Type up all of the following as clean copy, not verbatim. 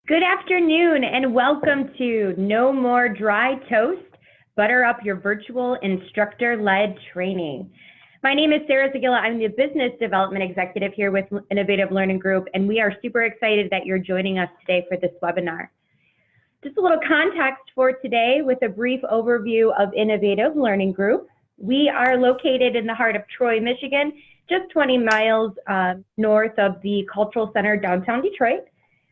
Good afternoon and welcome to No More Dry Toast, Butter Up Your Virtual Instructor-Led Training. My name is Sarah Zagilla. I'm the Business Development Executive here with Innovative Learning Group, and we are super excited that you're joining us today for this webinar. Just a little context for today with a brief overview of Innovative Learning Group. We are located in the heart of Troy, Michigan, just 20 miles north of the Cultural Center, downtown Detroit.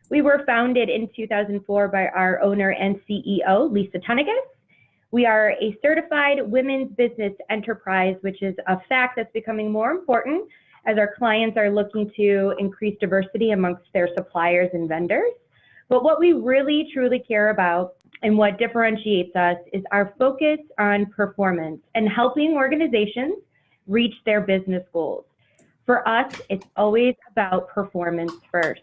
We were founded in 2004 by our owner and CEO, Lisa Tunegas. We are a certified women's business enterprise, which is a fact that's becoming more important as our clients are looking to increase diversity amongst their suppliers and vendors. But what we really truly care about and what differentiates us is our focus on performance and helping organizations reach their business goals. For us, it's always about performance first.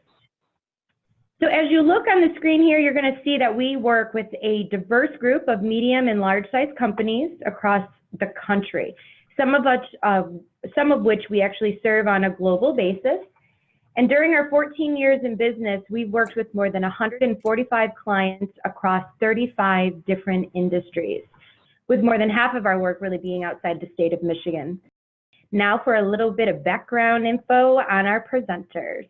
So as you look on the screen here, you're going to see that we work with a diverse group of medium and large-sized companies across the country, some of which we actually serve on a global basis. And during our 14 years in business, we've worked with more than 145 clients across 35 different industries, with more than half of our work really being outside the state of Michigan. Now for a little bit of background info on our presenters.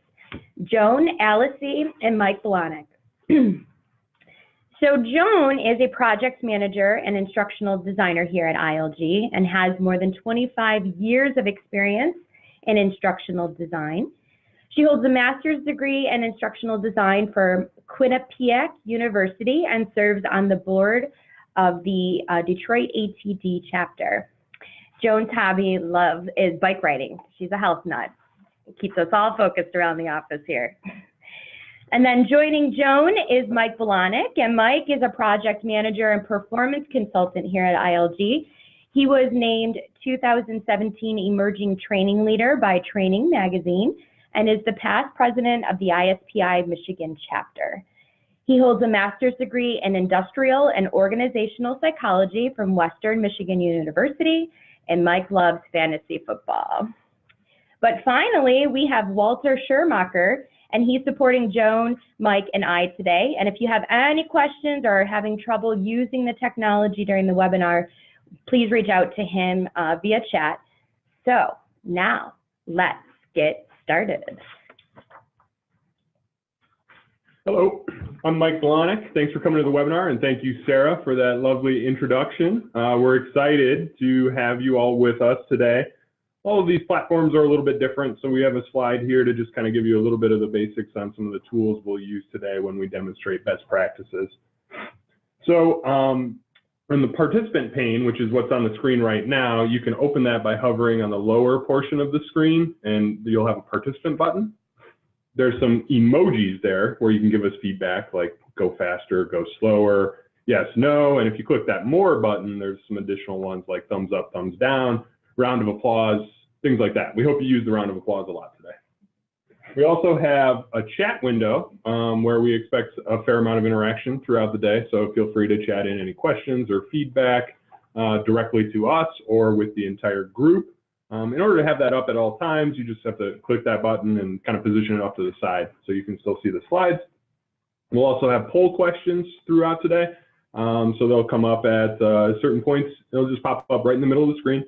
Joan, Allesee, and Mike Blahnik. So Joan is a project manager and instructional designer here at ILG and has more than 25 years of experience in instructional design. She holds a master's degree in instructional design from Quinnipiac University and serves on the board of the Detroit ATD chapter. Joan's hobby is bike riding. She's a health nut. It keeps us all focused around the office here. And then joining Joan is Mike Blahnik, and Mike is a project manager and performance consultant here at ILG. He was named 2017 Emerging Training Leader by Training Magazine and is the past president of the ISPI Michigan chapter. He holds a master's degree in industrial and organizational psychology from Western Michigan University, and Mike loves fantasy football. But finally, we have Walter Schermacher, and he's supporting Joan, Mike, and I today. And if you have any questions or are having trouble using the technology during the webinar, please reach out to him via chat. So now let's get started. Hello, I'm Mike Blahnik. Thanks for coming to the webinar, and thank you, Sarah, for that lovely introduction. We're excited to have you all with us today. All of these platforms are a little bit different, so we have a slide here to just kind of give you a little bit of the basics on some of the tools we'll use today when we demonstrate best practices. So in the participant pane, which is what's on the screen right now, you can open that by hovering on the lower portion of the screen, and you'll have a participant button. There's some emojis there where you can give us feedback, like go faster, go slower, yes, no, and if you click that more button, there's some additional ones like thumbs up, thumbs down, round of applause, things like that. We hope you use the round of applause a lot today. We also have a chat window where we expect a fair amount of interaction throughout the day, so feel free to chat in any questions or feedback directly to us or with the entire group. In order to have that up at all times, you just have to click that button and kind of position it off to the side so you can still see the slides. We'll also have poll questions throughout today, so they'll come up at certain points. They'll just pop up right in the middle of the screen.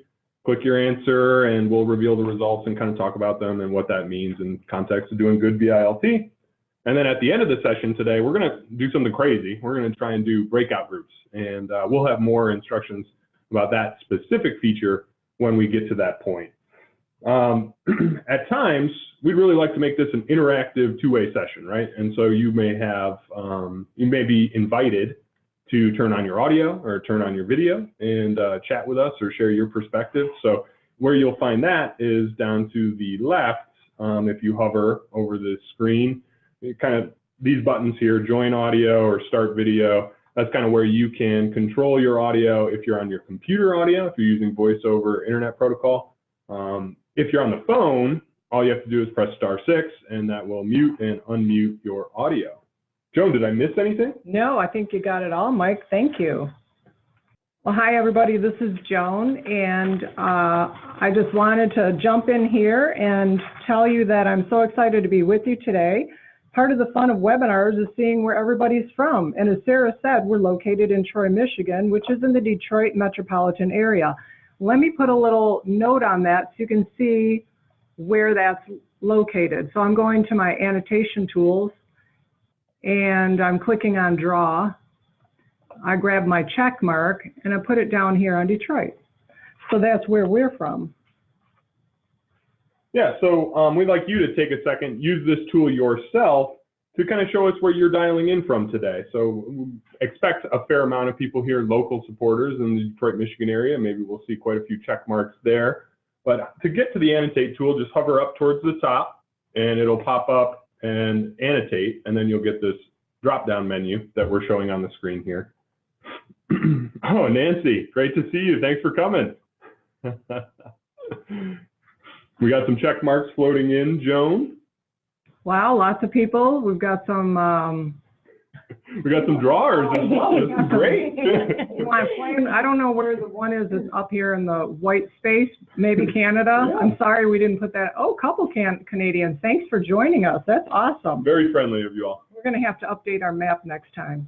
Click your answer and we'll reveal the results and kind of talk about them and what that means in context of doing good BILT. And then at the end of the session today, we're going to do something crazy. We're going to try and do breakout groups, and we'll have more instructions about that specific feature when we get to that point. At times, we'd really like to make this an interactive two-way session, right? And so you may have, you may be invited to turn on your audio or turn on your video and chat with us or share your perspective. So where you'll find that is down to the left. If you hover over the screen, kind of these buttons here, join audio or start video, that's kind of where you can control your audio if you're on your computer audio, if you're using voice over internet protocol. If you're on the phone, all you have to do is press *6 and that will mute and unmute your audio. Joan, did I miss anything? No, I think you got it all, Mike. Thank you. Well, hi, everybody. This is Joan, and I just wanted to jump in here and tell you that I'm so excited to be with you today part of the fun of webinars is seeing where everybody's from. And as Sarah said, we're located in Troy, Michigan, which is in the Detroit metropolitan area. Let me put a little note on that so you can see where that's located. So I'm going to my annotation tools and I'm clicking on draw. I grab my check mark and I put it down here on Detroit. So that's where we're from. Yeah, so we'd like you to take a second, use this tool yourself to kind of show us where you're dialing in from today. So expect a fair amount of people here, local supporters in the Detroit, Michigan area. Maybe we'll see quite a few check marks there. But to get to the annotate tool, just hover up towards the top and it'll pop up and annotate, and then you'll get this drop-down menu that we're showing on the screen here. Oh, Nancy, great to see you. Thanks for coming. We got some check marks floating in. Joan? Wow, lots of people. We've got some we got some drawers as well. This is great. I don't know where the one is that's up here in the white space, maybe Canada. Yeah. I'm sorry we didn't put that. Oh, couple Canadians. Thanks for joining us. That's awesome. Very friendly of you all. We're going to have to update our map next time.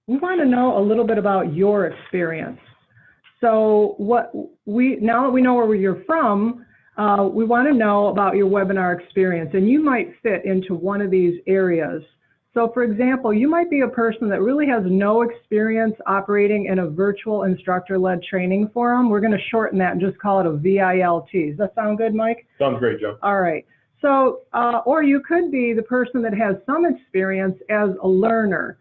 We want to know a little bit about your experience. So now that we know where you're from, we want to know about your webinar experience, and you might fit into one of these areas. So for example, you might be a person that really has no experience operating in a virtual instructor-led training forum. We're going to shorten that and just call it a VILT. Does that sound good, Mike? Sounds great, Joe. All right. So, or you could be the person that has some experience as a learner.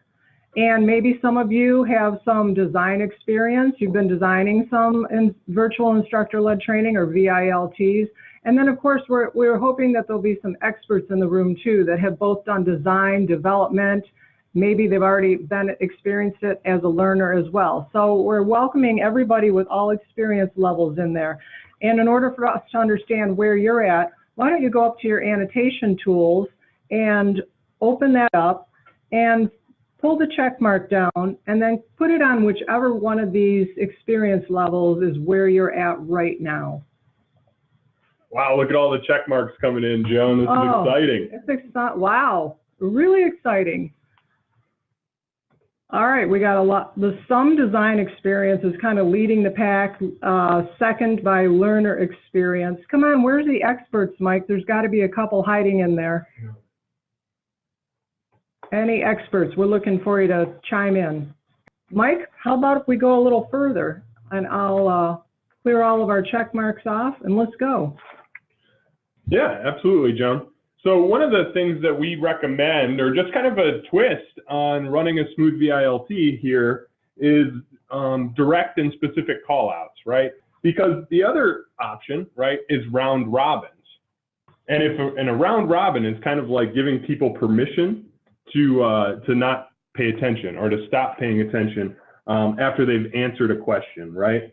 And maybe some of you have some design experience. You've been designing some in virtual instructor-led training or VILTs. And then, of course, we're hoping that there'll be some experts in the room, too, that have both done design, development. Maybe they've already experienced it as a learner as well. So we're welcoming everybody with all experience levels in there. And in order for us to understand where you're at, why don't you go up to your annotation tools and open that up and pull the check mark down and then put it on whichever one of these experience levels is where you're at right now. Wow, look at all the check marks coming in, Joan. This is exciting. Wow, really exciting. All right, we got a lot. The some design experience is kind of leading the pack, second by learner experience. Come on, where's the experts, Mike? There's got to be a couple hiding in there. Any experts? We're looking for you to chime in. Mike, how about if we go a little further and I'll clear all of our check marks off and let's go. Yeah, absolutely, Joan. So one of the things that we recommend, or just kind of a twist on running a smooth VILT here, is direct and specific callouts, right? Because the other option, right, is round robins. And a round robin is kind of like giving people permission to not pay attention or to stop paying attention after they've answered a question, right?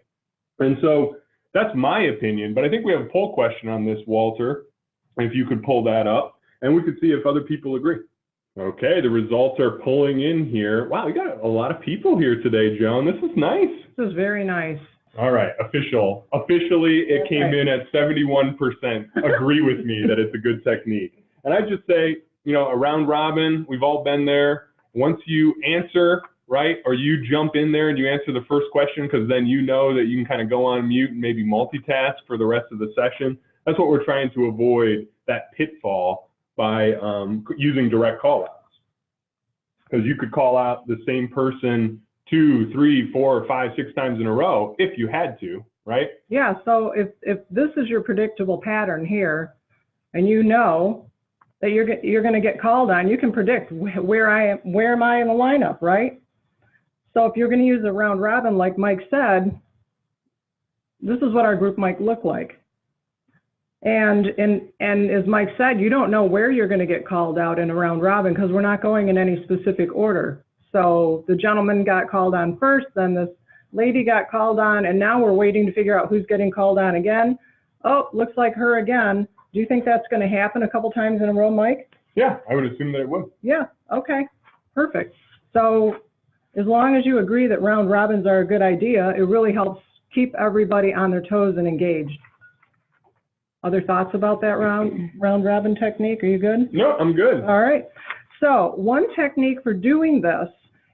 And so that's my opinion, but I think we have a poll question on this, Walter, if you could pull that up, and we could see if other people agree. Okay, the results are pulling in here. Wow, we got a lot of people here today, Joan. This is nice. This is very nice. All right, officially it came in at 71% agree with me that it's a good technique. And I'd just say, you know, a round robin, we've all been there. Once you answer, right, or you jump in there and you answer the first question, because then you know that you can kind of go on mute and maybe multitask for the rest of the session. That's what we're trying to avoid, that pitfall, by using direct callouts. Because you could call out the same person 2, 3, 4, 5, 6 times in a row if you had to, right? Yeah, so if this is your predictable pattern here, and you know that you're going to get called on, you can predict where am I in the lineup, right? So if you're going to use a round robin, like Mike said, this is what our group might look like. And as Mike said, you don't know where you're going to get called out in a round robin because we're not going in any specific order. So the gentleman got called on first, then this lady got called on, and now we're waiting to figure out who's getting called on again. Oh, looks like her again. Do you think that's going to happen a couple times in a row, Mike? Yeah, I would assume that it would. Yeah, okay, perfect. So as long as you agree that round robins are a good idea, it really helps keep everybody on their toes and engaged. Other thoughts about that round robin technique? Are you good? No, I'm good. All right. So one technique for doing this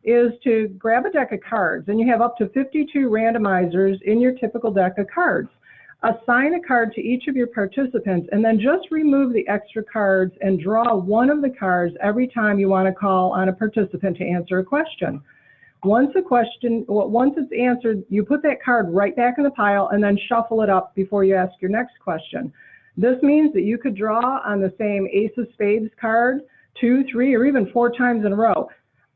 is to grab a deck of cards, and you have up to 52 randomizers in your typical deck of cards. Assign a card to each of your participants, and then just remove the extra cards and draw one of the cards every time you want to call on a participant to answer a question. Once it's answered, you put that card right back in the pile and then shuffle it up before you ask your next question. This means that you could draw on the same Ace of Spades card 2, 3, or even 4 times in a row.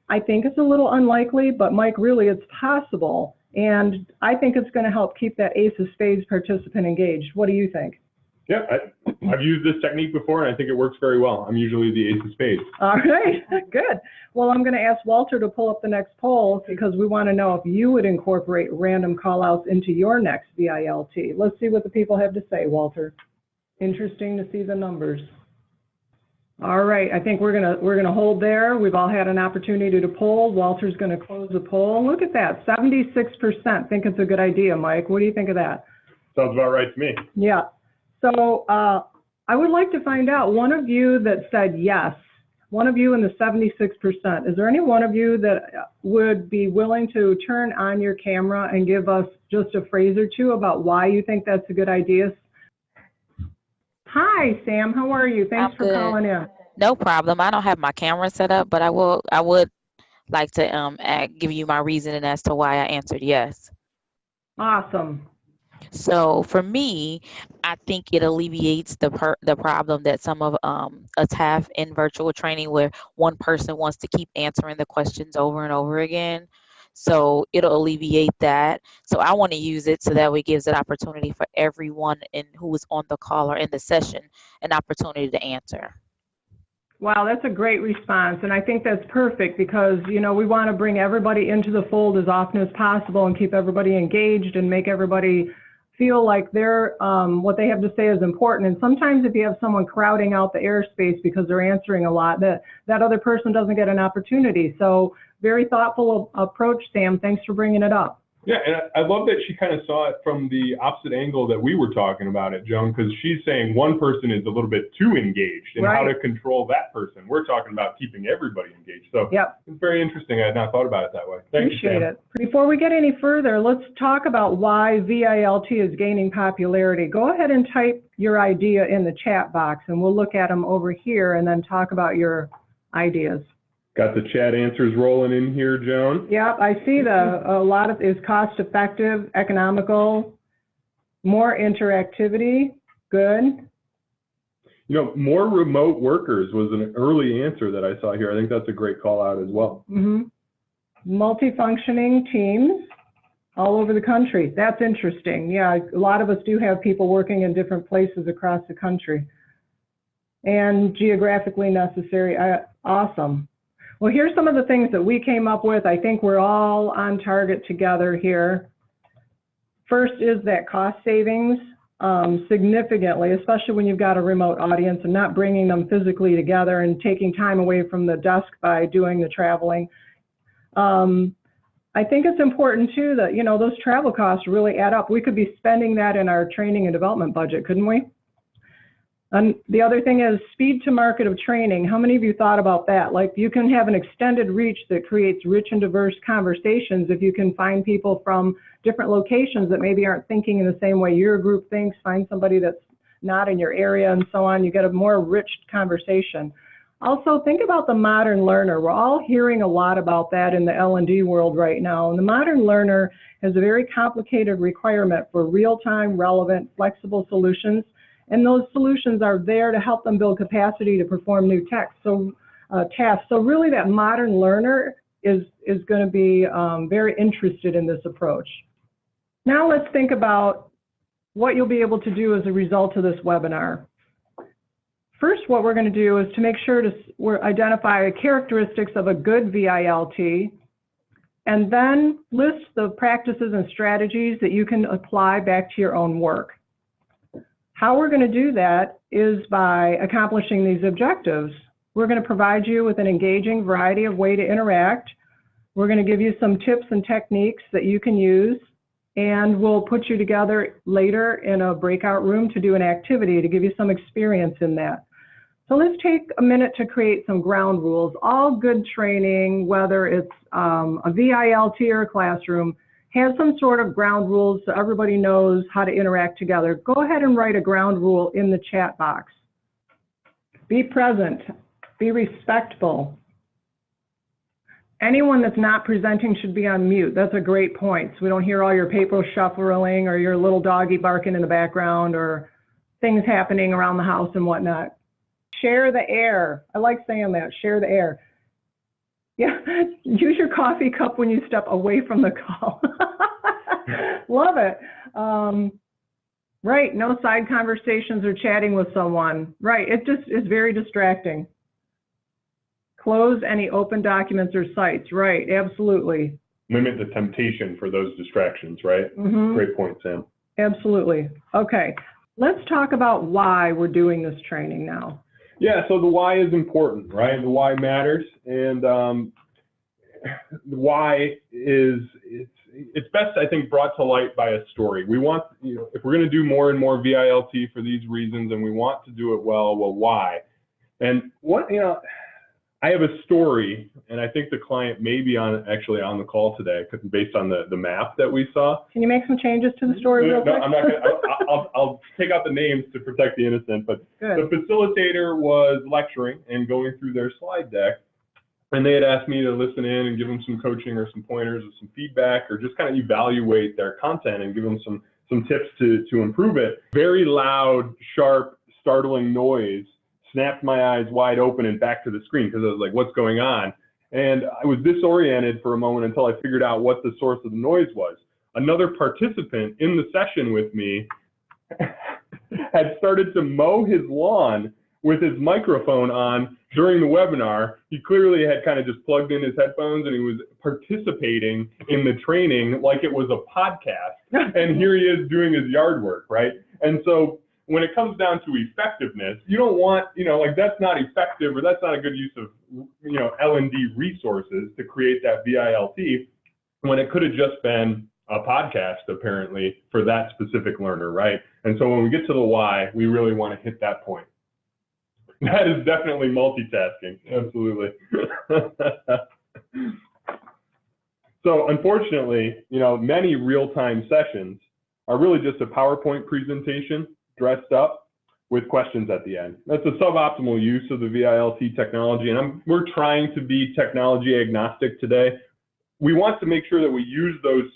I think it's a little unlikely, but Mike, really it's possible. And I think it's going to help keep that Ace of Spades participant engaged. What do you think? Yeah, I've used this technique before, and I think it works very well. I'm usually the Ace of Spades. All right, good. Well, I'm going to ask Walter to pull up the next poll because we want to know if you would incorporate random call-outs into your next VILT. Let's see what the people have to say, Walter. Interesting to see the numbers. All right, I think we're gonna hold there. We've all had an opportunity to poll. Walter's going to close the poll. Look at that, 76% think it's a good idea. Mike, what do you think of that? Sounds about right to me. Yeah. So I would like to find out, one of you that said yes, one of you in the 76%, is there any one of you that would be willing to turn on your camera and give us just a phrase or two about why you think that's a good idea? Hi, Sam. How are you? Thanks for calling in. No problem. I don't have my camera set up, but I would like to give you my reasoning as to why I answered yes. Awesome. So for me, I think it alleviates the problem that some of us have in virtual training, where one person wants to keep answering the questions over and over again. So it'll alleviate that. So I want to use it so that way it gives an opportunity for everyone who is on the call or in the session an opportunity to answer. Wow, that's a great response. And I think that's perfect because, you know, we want to bring everybody into the fold as often as possible and keep everybody engaged and make everybody feel like they're, what they have to say is important. And sometimes if you have someone crowding out the airspace because they're answering a lot, that other person doesn't get an opportunity. So very thoughtful approach, Sam. Thanks for bringing it up. Yeah, and I love that she kind of saw it from the opposite angle that we were talking about it, Joan, because she's saying one person is a little bit too engaged and how to control that person. We're talking about keeping everybody engaged. So it's very interesting. I had not thought about it that way. Appreciate it. Before we get any further, let's talk about why VILT is gaining popularity. Go ahead and type your idea in the chat box, and we'll look at them over here and then talk about your ideas. Got the chat answers rolling in here, Joan. Yep, I see a lot of is cost effective, economical, more interactivity, good. You know, more remote workers was an early answer that I saw here. I think that's a great call out as well. Multifunctioning teams all over the country. That's interesting. Yeah, a lot of us do have people working in different places across the country. And geographically necessary. Awesome. Well, here's some of the things that we came up with. I think we're all on target together here. First is that cost savings significantly, especially when you've got a remote audience and not bringing them physically together and taking time away from the desk by doing the traveling. I think it's important too that, you know, those travel costs really add up. We could be spending that in our training and development budget, couldn't we? And the other thing is speed to market of training. How many of you thought about that? Like, you can have an extended reach that creates rich and diverse conversations if you can find people from different locations that maybe aren't thinking in the same way your group thinks, find somebody that's not in your area and so on. You get a more rich conversation. Also, think about the modern learner. We're all hearing a lot about that in the L&D world right now. And the modern learner has a very complicated requirement for real-time, relevant, flexible solutions. And those solutions are there to help them build capacity to perform new tasks. So really that modern learner is going to be very interested in this approach. Now let's think about what you'll be able to do as a result of this webinar. First, what we're going to do is to make sure to identify characteristics of a good VILT, and then list the practices and strategies that you can apply back to your own work. How we're going to do that is by accomplishing these objectives. We're going to provide you with an engaging variety of ways to interact. We're going to give you some tips and techniques that you can use and we'll put you together later in a breakout room to do an activity to give you some experience in that. So let's take a minute to create some ground rules. All good training, whether it's a VILT or a classroom, has some sort of ground rules so everybody knows how to interact together. Go ahead and write a ground rule in the chat box. Be present. Be respectful. Anyone that's not presenting should be on mute. That's a great point. So we don't hear all your paper shuffling or your little doggy barking in the background or things happening around the house and whatnot. Share the air. I like saying that, share the air. Yeah, use your coffee cup when you step away from the call. Love it. Right, no side conversations or chatting with someone. Right, it just is very distracting. Close any open documents or sites. Right, absolutely. Limit the temptation for those distractions, right? Mm-hmm. Great point, Sam. Absolutely. Okay, let's talk about why we're doing this training now. Yeah, so the why is important, right? The why matters, and the why is, it's best, I think, brought to light by a story. We want, if we're going to do more and more VILT for these reasons, and we want to do it well, why? And what, I have a story, and I think the client may be actually on the call today, based on the map that we saw. Can you make some changes to the story real quick? No, I'm not going to. I'll take out the names to protect the innocent, but Good. The facilitator was lecturing and going through their slide deck, and they had asked me to listen in and give them some coaching or some pointers or some feedback, or just kind of evaluate their content and give them some tips to improve it. Very loud, sharp, startling noise snapped my eyes wide open and back to the screen, because I was like, what's going on? And I was disoriented for a moment until I figured out what the source of the noise was. Another participant in the session with me had started to mow his lawn with his microphone on during the webinar. He clearly had kind of just plugged in his headphones, and he was participating in the training like it was a podcast. And here he is doing his yard work, right? And so when it comes down to effectiveness, you don't want, like, that's not effective, or that's not a good use of, L&D resources to create that VILT, when it could have just been a podcast, apparently, for that specific learner, right? And so when we get to the why, we really want to hit that point. That is definitely multitasking, absolutely. So unfortunately, many real-time sessions are really just a PowerPoint presentation dressed up with questions at the end. That's a suboptimal use of the VILT technology, and we're trying to be technology agnostic today. We want to make sure that we use those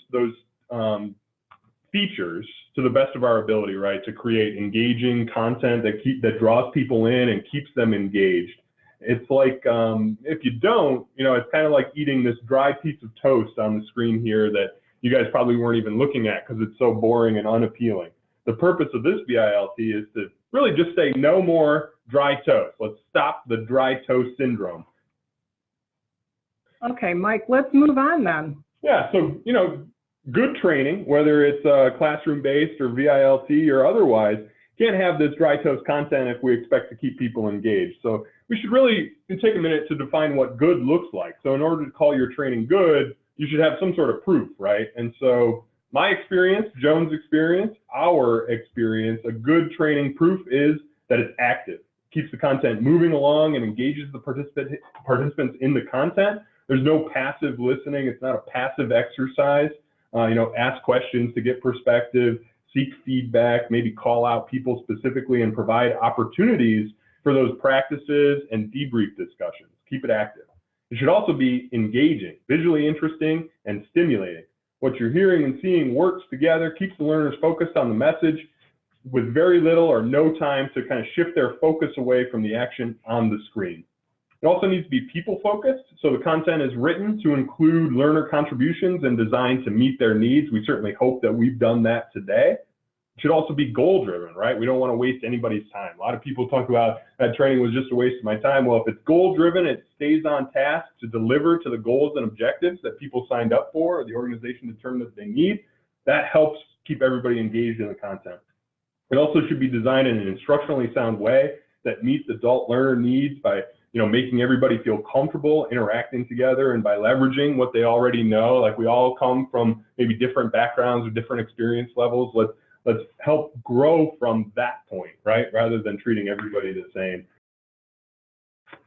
features to the best of our ability, right, to create engaging content that draws people in and keeps them engaged. It's like, if you don't, it's kind of like eating this dry piece of toast on the screen here that you guys probably weren't even looking at because it's so boring and unappealing. The purpose of this VILT is to really just say no more dry toast. Let's stop the dry toast syndrome. Okay, Mike, let's move on then. Yeah, so, good training, whether it's classroom-based or VILT or otherwise, can't have this dry toast content if we expect to keep people engaged. So we should really take a minute to define what good looks like. So in order to call your training good, you should have some sort of proof, right? And so my experience, Joan's experience, our experience, a good training proof is that it's active. Keeps the content moving along and engages the participants in the content. There's no passive listening. It's not a passive exercise. Ask questions to get perspective, seek feedback, maybe call out people specifically and provide opportunities for those practices and debrief discussions. Keep it active. It should also be engaging, visually interesting, and stimulating. What you're hearing and seeing works together, keeps the learners focused on the message with very little or no time to kind of shift their focus away from the action on the screen. It also needs to be people-focused, so the content is written to include learner contributions and designed to meet their needs. We certainly hope that we've done that today. It should also be goal-driven, right? We don't want to waste anybody's time. A lot of people talk about that training was just a waste of my time. Well, if it's goal-driven, it stays on task to deliver to the goals and objectives that people signed up for or the organization determined that they need. That helps keep everybody engaged in the content. It also should be designed in an instructionally sound way that meets adult learner needs by making everybody feel comfortable interacting together, and by leveraging what they already know. Like, we all come from maybe different backgrounds or different experience levels. Let's help grow from that point, right? Rather than treating everybody the same.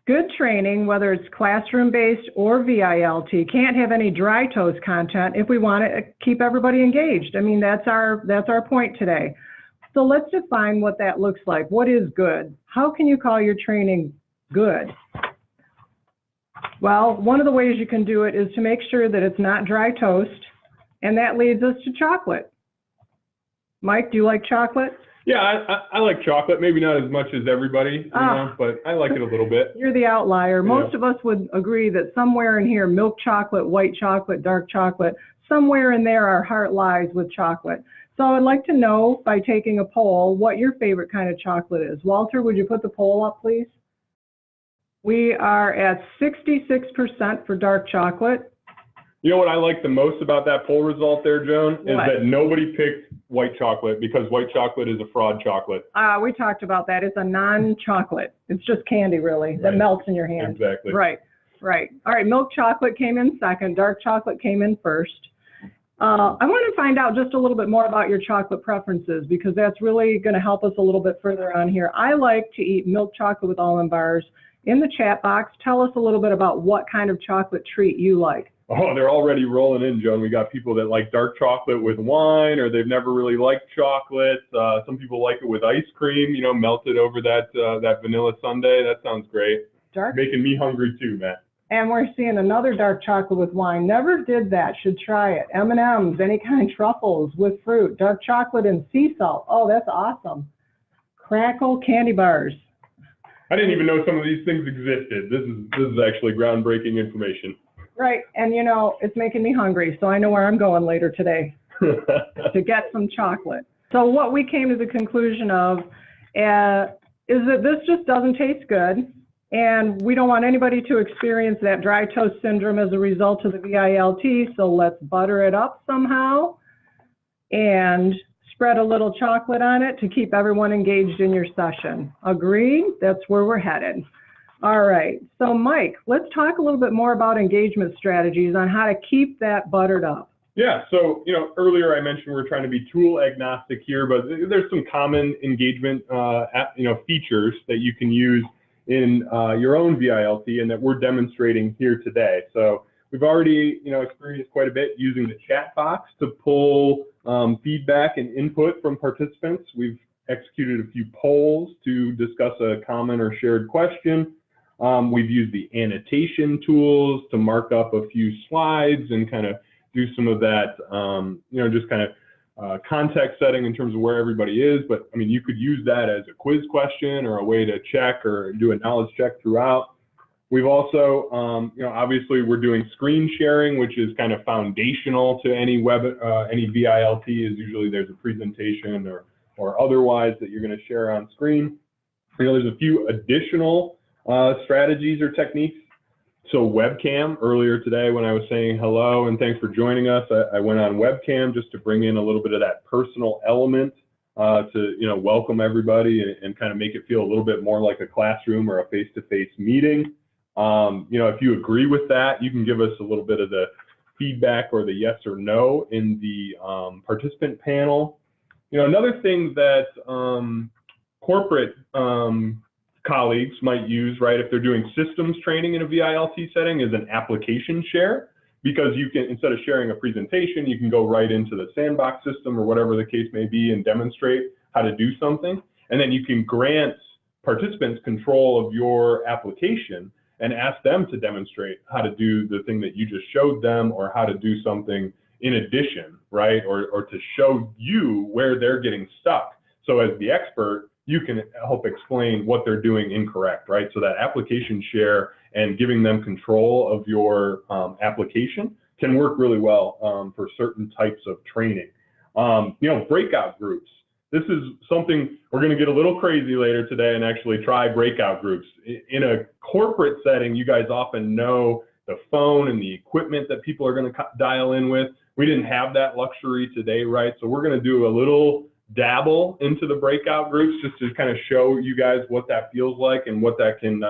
Good training, whether it's classroom-based or VILT, can't have any dry toast content if we want to keep everybody engaged. I mean, that's our point today. So let's define what that looks like. What is good? How can you call your training good? Well, one of the ways you can do it is to make sure that it's not dry toast, and that leads us to chocolate. Mike, do you like chocolate? Yeah, I like chocolate, maybe not as much as everybody, but I like it a little bit. You're the outlier. Most of us would agree that somewhere in here, milk chocolate, white chocolate, dark chocolate, somewhere in there our heart lies with chocolate. So I'd like to know, by taking a poll, what your favorite kind of chocolate is. Walter, would you put the poll up, please? We are at 66% for dark chocolate. You know what I like the most about that poll result there, Joan, is that nobody picked white chocolate, because white chocolate is a fraud chocolate. We talked about that. It's a non-chocolate. It's just candy, really, that melts in your hand. Exactly. Right. All right, milk chocolate came in second. Dark chocolate came in first. I want to find out just a little bit more about your chocolate preferences, because that's really going to help us a little bit further on here. I like to eat milk chocolate with almond bars. In the chat box, tell us a little bit about what kind of chocolate treat you like. Oh, they're already rolling in, Joan. We got people that like dark chocolate with wine, or they've never really liked chocolate. Some people like it with ice cream, melted over that vanilla sundae. That sounds great. Making me hungry too, Matt. And we're seeing another dark chocolate with wine. Never did that. Should try it. M&Ms, any kind of truffles with fruit. Dark chocolate and sea salt. Oh, that's awesome. Crackle candy bars. I didn't even know some of these things existed. This is actually groundbreaking information. Right, and it's making me hungry, so I know where I'm going later today to get some chocolate. So what we came to the conclusion of is that this just doesn't taste good, and we don't want anybody to experience that dry toast syndrome as a result of the VILT, so let's butter it up somehow and spread a little chocolate on it to keep everyone engaged in your session. Agreed? That's where we're headed. All right, so Mike, let's talk a little bit more about engagement strategies on how to keep that buttered up. Yeah, so earlier I mentioned we're trying to be tool agnostic here, but there's some common engagement features that you can use in your own VILT and that we're demonstrating here today. So we've already experienced quite a bit using the chat box to pull feedback and input from participants. We've executed a few polls to discuss a common or shared question. We've used the annotation tools to mark up a few slides and kind of do some of that, just kind of context setting in terms of where everybody is. But I mean, you could use that as a quiz question or a way to check or do a knowledge check throughout. We've also, obviously we're doing screen sharing, which is kind of foundational to any any VILT. Is usually there's a presentation or otherwise that you're going to share on screen. There's a few additional strategies or techniques. So webcam, earlier today when I was saying hello and thanks for joining us, I went on webcam just to bring in a little bit of that personal element to welcome everybody and kind of make it feel a little bit more like a classroom or a face-to-face meeting. If you agree with that, you can give us a little bit of the feedback or the yes or no in the participant panel. Another thing that corporate colleagues might use, right, if they're doing systems training in a VILT setting, is an application share, because you can, instead of sharing a presentation, you can go right into the sandbox system or whatever the case may be and demonstrate how to do something. And then you can grant participants control of your application and ask them to demonstrate how to do the thing that you just showed them or how to do something in addition, right? Or to show you where they're getting stuck. So as the expert, you can help explain what they're doing incorrect, right? So that application share and giving them control of your application can work really well for certain types of training. Breakout groups. This is something we're going to get a little crazy later today and actually try breakout groups. In a corporate setting, you guys often know the phone and the equipment that people are going to dial in with. We didn't have that luxury today, right? So we're going to do a little dabble into the breakout groups just to kind of show you guys what that feels like and what that can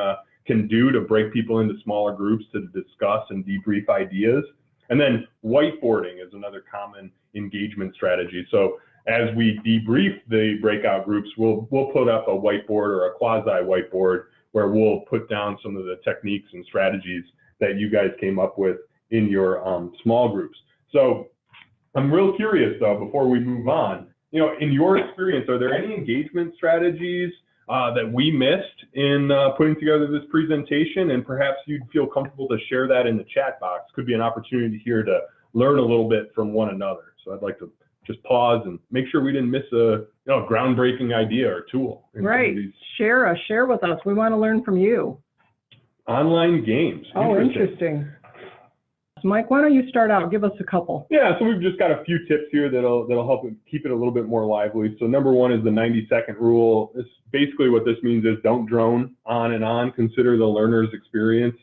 can do to break people into smaller groups to discuss and debrief ideas. And then whiteboarding is another common engagement strategy. So as we debrief the breakout groups, we'll put up a whiteboard or a quasi whiteboard where we'll put down some of the techniques and strategies that you guys came up with in your small groups. So I'm real curious though, before we move on, in your experience, are there any engagement strategies that we missed in putting together this presentation? And perhaps you'd feel comfortable to share that in the chat box. Could be an opportunity here to learn a little bit from one another. So I'd like to just pause and make sure we didn't miss a groundbreaking idea or tool. Right. Share with us. We want to learn from you. Online games. Oh, interesting. Mike, why don't you start out? Give us a couple. Yeah, so we've just got a few tips here that'll help keep it a little bit more lively. So number one is the 90-second rule. Basically what this means is don't drone on and on. Consider the learner's experience.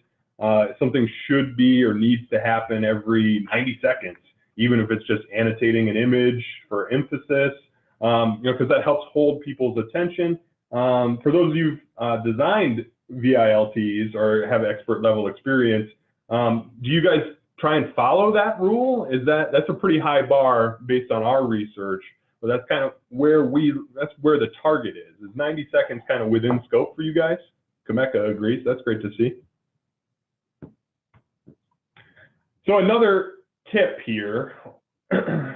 Something should be or needs to happen every 90 seconds, even if it's just annotating an image for emphasis, because that helps hold people's attention. For those of you who've designed VILTs or have expert level experience, do you guys try and follow that rule? That's a pretty high bar based on our research, but that's kind of where the target is. Is 90 seconds kind of within scope for you guys? Kameka agrees. That's great to see. So another tip here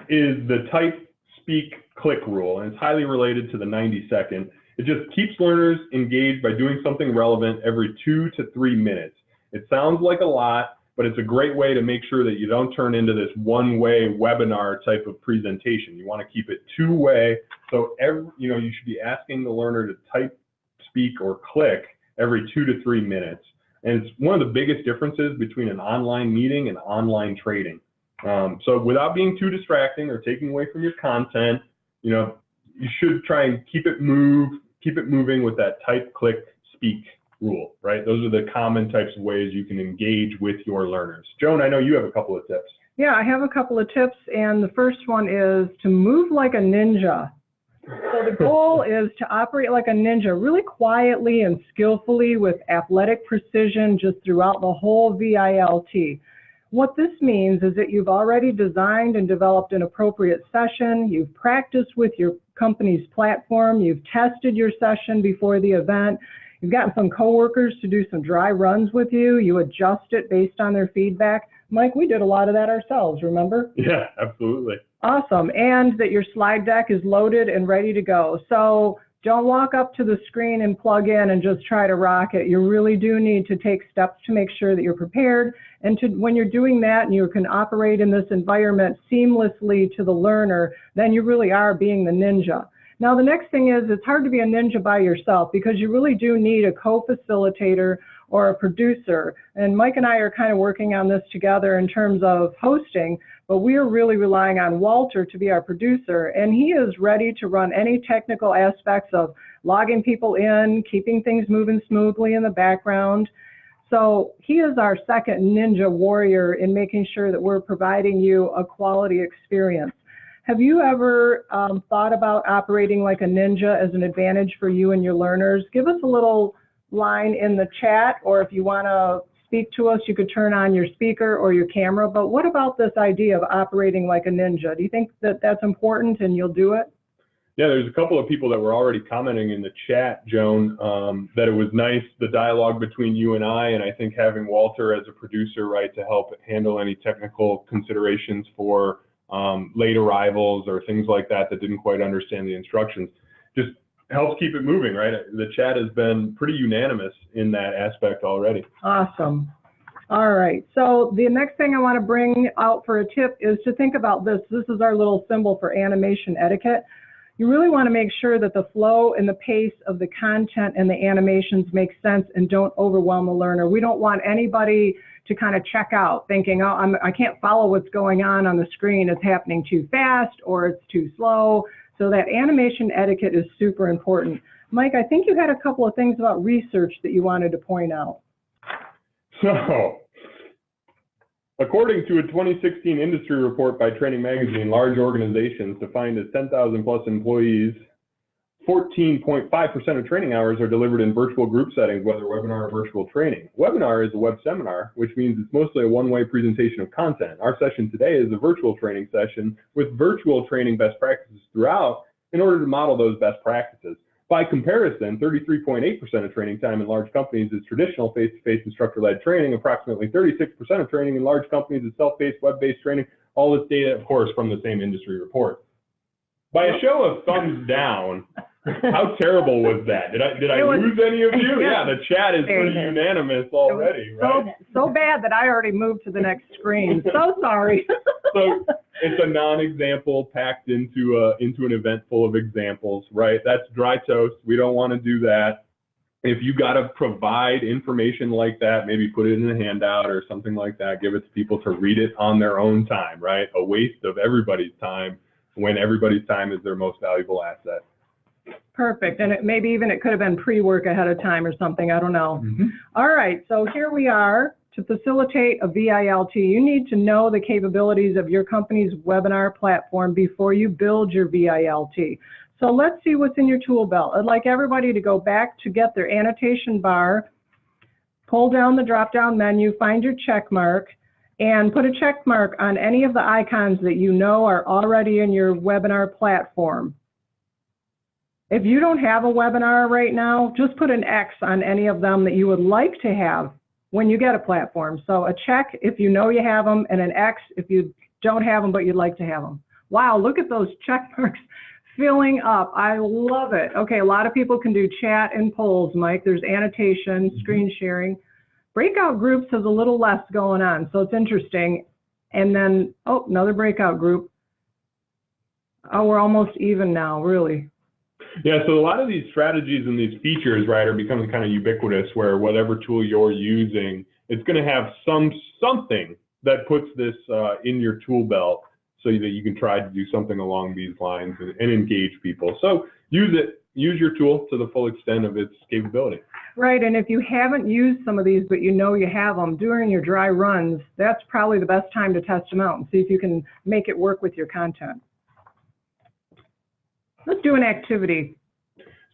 is the type, speak, click rule, and it's highly related to the 90-second. It just keeps learners engaged by doing something relevant every 2 to 3 minutes. It sounds like a lot, but it's a great way to make sure that you don't turn into this one-way webinar type of presentation. You want to keep it two-way. So you should be asking the learner to type, speak, or click every 2 to 3 minutes. And it's one of the biggest differences between an online meeting and online trading. So without being too distracting or taking away from your content, you should try and keep it moving with that type, click, speak rule, right? Those are the common types of ways you can engage with your learners. Joan, I know you have a couple of tips. Yeah, I have a couple of tips, and the first one is to move like a ninja. So the goal is to operate like a ninja, really quietly and skillfully with athletic precision just throughout the whole VILT. What this means is that you've already designed and developed an appropriate session, you've practiced with your company's platform, you've tested your session before the event, you've gotten some coworkers to do some dry runs with you, you adjust it based on their feedback. Mike, we did a lot of that ourselves, remember? Yeah, absolutely. Awesome, and that your slide deck is loaded and ready to go. So don't walk up to the screen and plug in and just try to rock it. You really do need to take steps to make sure that you're prepared. And when you're doing that and you can operate in this environment seamlessly to the learner, then you really are being the ninja. Now, the next thing is it's hard to be a ninja by yourself because you really do need a co-facilitator or a producer. And Mike and I are kind of working on this together in terms of hosting, but we are really relying on Walter to be our producer, and he is ready to run any technical aspects of logging people in, keeping things moving smoothly in the background. So he is our second ninja warrior in making sure that we're providing you a quality experience. Have you ever thought about operating like a ninja as an advantage for you and your learners? Give us a little line in the chat, or if you want to speak to us, you could turn on your speaker or your camera. But what about this idea of operating like a ninja? Do you think that that's important and you'll do it? Yeah, there's a couple of people that were already commenting in the chat, Joan, that it was nice, the dialogue between you and I think having Walter as a producer, right, to help handle any technical considerations for late arrivals or things like that didn't quite understand the instructions, just helps keep it moving, right? The chat has been pretty unanimous in that aspect already. Awesome. All right, so the next thing I want to bring out for a tip is to think about this. This is our little symbol for animation etiquette. You really want to make sure that the flow and the pace of the content and the animations make sense and don't overwhelm the learner. We don't want anybody to kind of check out thinking, oh, I can't follow what's going on the screen. It's happening too fast or it's too slow. So that animation etiquette is super important. Mike, I think you had a couple of things about research that you wanted to point out. So, according to a 2016 industry report by Training Magazine, large organizations defined as 10,000 plus employees 14.5% of training hours are delivered in virtual group settings, whether webinar or virtual training. Webinar is a web seminar, which means it's mostly a one-way presentation of content. Our session today is a virtual training session with virtual training best practices throughout in order to model those best practices. By comparison, 33.8% of training time in large companies is traditional face-to-face instructor-led training. Approximately 36% of training in large companies is self-paced, web-based training. All this data, of course, from the same industry report. By a show of thumbs down, how terrible was that? Did I lose any of you? Yeah, the chat is pretty unanimous already, right? So bad that I already moved to the next screen. So sorry. So it's a non-example packed into an event full of examples, right? That's dry toast. We don't want to do that. If you got to provide information like that, maybe put it in a handout or something like that. Give it to people to read it on their own time, right? A waste of everybody's time when everybody's time is their most valuable asset. Perfect. And maybe even it could have been pre-work ahead of time or something. I don't know. All right. So here we are. To facilitate a VILT, you need to know the capabilities of your company's webinar platform before you build your VILT. So let's see what's in your tool belt. I'd like everybody to go back to get their annotation bar, pull down the drop-down menu, find your check mark, and put a check mark on any of the icons that you know are already in your webinar platform. If you don't have a webinar right now, just put an X on any of them that you would like to have when you get a platform. So a check if you know you have them, and an X if you don't have them but you'd like to have them. Wow, look at those check marks filling up. I love it. Okay, a lot of people can do chat and polls, Mike. There's annotation, screen sharing. Breakout groups has a little less going on, so it's interesting. And then, oh, another breakout group. Oh, we're almost even now, really. Yeah, so a lot of these strategies and these features, right, are becoming kind of ubiquitous, where whatever tool you're using, it's going to have something that puts this in your tool belt so that you can try to do something along these lines and engage people. So use it. Use your tool to the full extent of its capability. Right, and if you haven't used some of these, but you know you have them, during your dry runs, that's probably the best time to test them out and see if you can make it work with your content. Let's do an activity.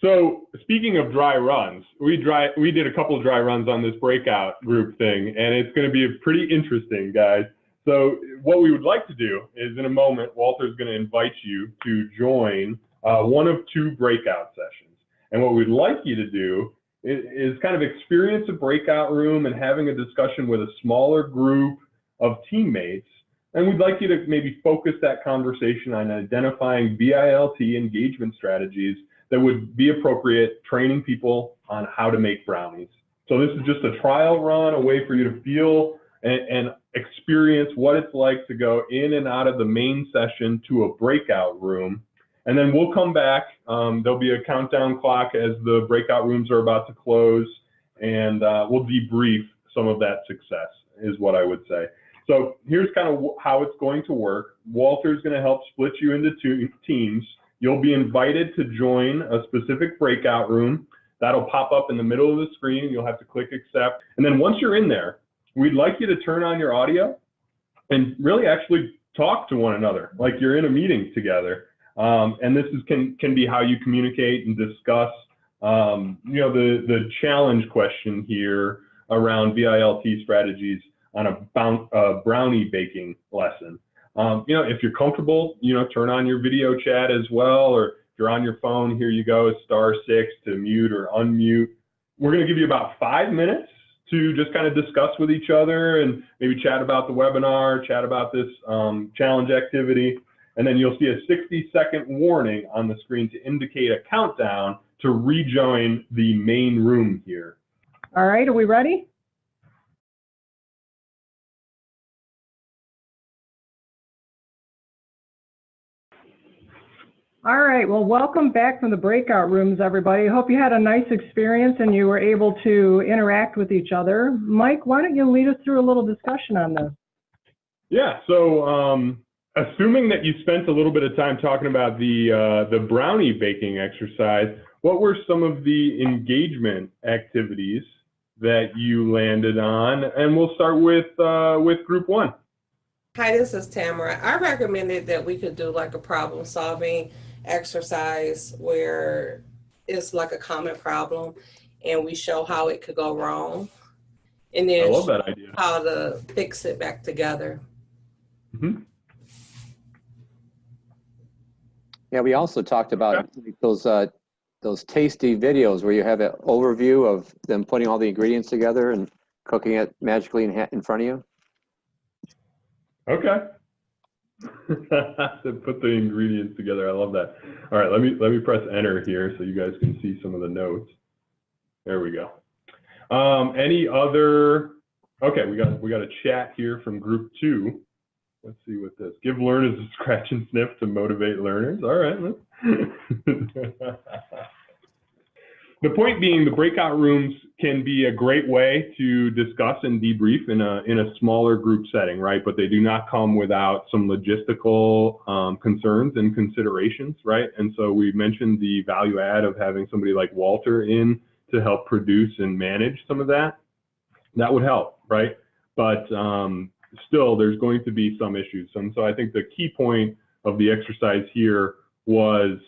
So speaking of dry runs, we did a couple of dry runs on this breakout group thing, and it's going to be pretty interesting, guys. So what we would like to do is, in a moment, Walter's going to invite you to join one of two breakout sessions. And what we'd like you to do is kind of experience a breakout room and having a discussion with a smaller group of teammates. And we'd like you to maybe focus that conversation on identifying VILT engagement strategies that would be appropriate, training people on how to make brownies. So this is just a trial run, a way for you to feel and experience what it's like to go in and out of the main session to a breakout room. And then we'll come back. There'll be a countdown clock as the breakout rooms are about to close, and we'll debrief some of that success, is what I would say. So here's kind of how it's going to work. Walter's going to help split you into two teams. You'll be invited to join a specific breakout room. That'll pop up in the middle of the screen. You'll have to click accept. And then once you're in there, we'd like you to turn on your audio and really actually talk to one another like you're in a meeting together. And this can be how you communicate and discuss, the challenge question here around VILT strategies on a brownie baking lesson. If you're comfortable, turn on your video chat as well, or if you're on your phone, here you go, *6 to mute or unmute. We're going to give you about 5 minutes to just kind of discuss with each other and maybe chat about the webinar, chat about this challenge activity. And then you'll see a 60-second warning on the screen to indicate a countdown to rejoin the main room here. All right, are we ready? All right, well, welcome back from the breakout rooms, everybody. I hope you had a nice experience and you were able to interact with each other. Mike, why don't you lead us through a little discussion on this? Yeah, so assuming that you spent a little bit of time talking about the brownie baking exercise, what were some of the engagement activities that you landed on? And we'll start with group one. Hi, this is Tamara. I recommended that we could do like a problem solving exercise where it's like a common problem and we show how it could go wrong and I then love that idea. how to fix it back together. Mm-hmm. Yeah, we also talked about those tasty videos where you have an overview of them putting all the ingredients together and cooking it magically in front of you. Okay. To put the ingredients together, I love that. All right, let me press enter here so you guys can see some of the notes. There we go. Any other? Okay, we got a chat here from group 2. Let's see what this. Give learners a scratch and sniff to motivate learners. All right. The point being, the breakout rooms can be a great way to discuss and debrief in a smaller group setting, right? But they do not come without some logistical concerns and considerations, right? And so we mentioned the value add of having somebody like Walter in to help produce and manage some of that. That would help, right? But still, there's going to be some issues. And so I think the key point of the exercise here was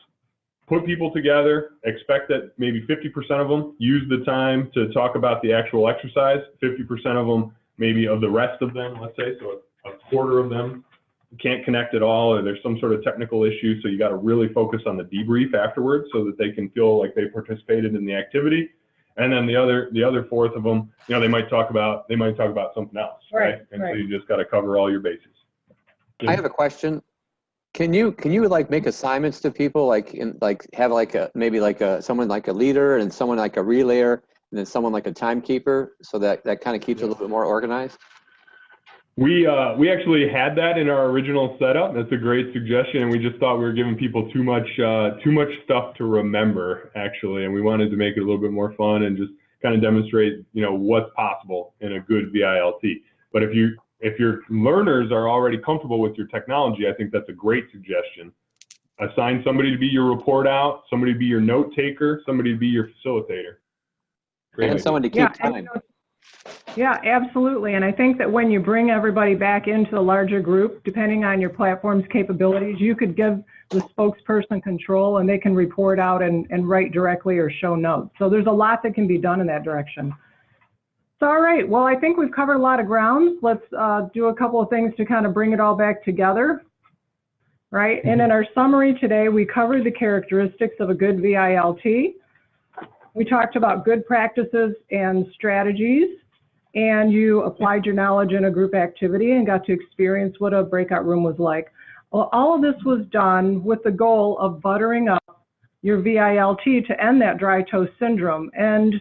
put people together, expect that maybe 50% of them use the time to talk about the actual exercise, 50% of them, maybe of the rest of them, let's say, so a quarter of them can't connect at all, or there's some sort of technical issue, so you got to really focus on the debrief afterwards so that they can feel like they participated in the activity. And then the other fourth of them, they might talk about something else, right? And so you just got to cover all your bases. I have a question. Can you like make assignments to people, have someone like a leader and someone like a relayer and then someone like a timekeeper, so that kind of keeps it a little bit more organized? We actually had that in our original setup. That's a great suggestion, and we just thought we were giving people too much stuff to remember, actually, and we wanted to make it a little bit more fun and just kind of demonstrate what's possible in a good VILT. But if your learners are already comfortable with your technology, I think that's a great suggestion. Assign somebody to be your report out, somebody to be your note taker, somebody to be your facilitator. Great and idea. Someone to keep time. Yeah, absolutely. And I think that when you bring everybody back into a larger group, depending on your platform's capabilities, you could give the spokesperson control and they can report out and write directly or show notes. So there's a lot that can be done in that direction. So, all right, well, I think we've covered a lot of ground. Let's do a couple of things to kind of bring it all back together, right? And in our summary today, we covered the characteristics of a good VILT. We talked about good practices and strategies, and you applied your knowledge in a group activity and got to experience what a breakout room was like. Well, all of this was done with the goal of buttering up your VILT to end that dry toast syndrome. And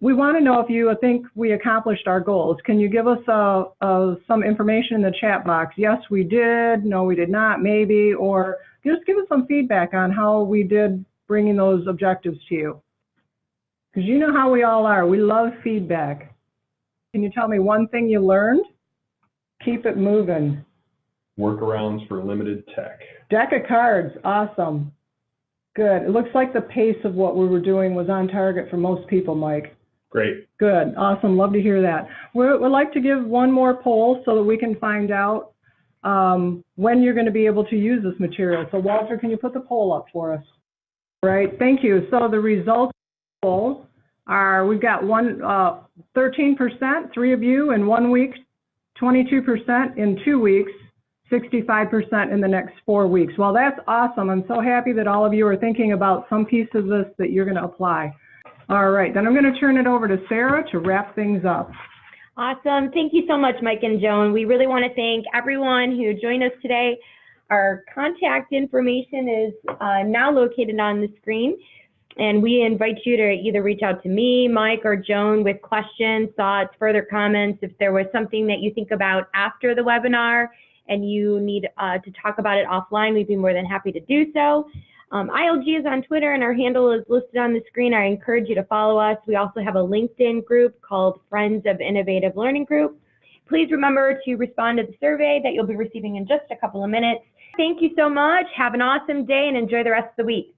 we want to know if you think we accomplished our goals. Can you give us some information in the chat box? Yes, we did. No, we did not. Maybe. Or just give us some feedback on how we did bringing those objectives to you. Because you know how we all are. We love feedback. Can you tell me one thing you learned? Keep it moving. Workarounds for limited tech. Deck of cards. Awesome. Good. It looks like the pace of what we were doing was on target for most people, Mike. Great. Good. Awesome. Love to hear that. We'd like to give one more poll so that we can find out when you're going to be able to use this material. So Walter, can you put the poll up for us? All right. Thank you. So the results of the poll are, we've got 13%, 3 of you in 1 week, 22% in 2 weeks, 65% in the next 4 weeks. Well, that's awesome. I'm so happy that all of you are thinking about some piece of this that you're going to apply. All right, then I'm going to turn it over to Sarah to wrap things up. Awesome. Thank you so much, Mike and Joan. We really want to thank everyone who joined us today. Our contact information is now located on the screen, and we invite you to either reach out to me, Mike, or Joan with questions, thoughts, further comments. If there was something that you think about after the webinar and you need to talk about it offline, we'd be more than happy to do so. ILG is on Twitter, and our handle is listed on the screen. I encourage you to follow us. We also have a LinkedIn group called Friends of Innovative Learning Group. Please remember to respond to the survey that you'll be receiving in just a couple of minutes. Thank you so much. Have an awesome day and enjoy the rest of the week.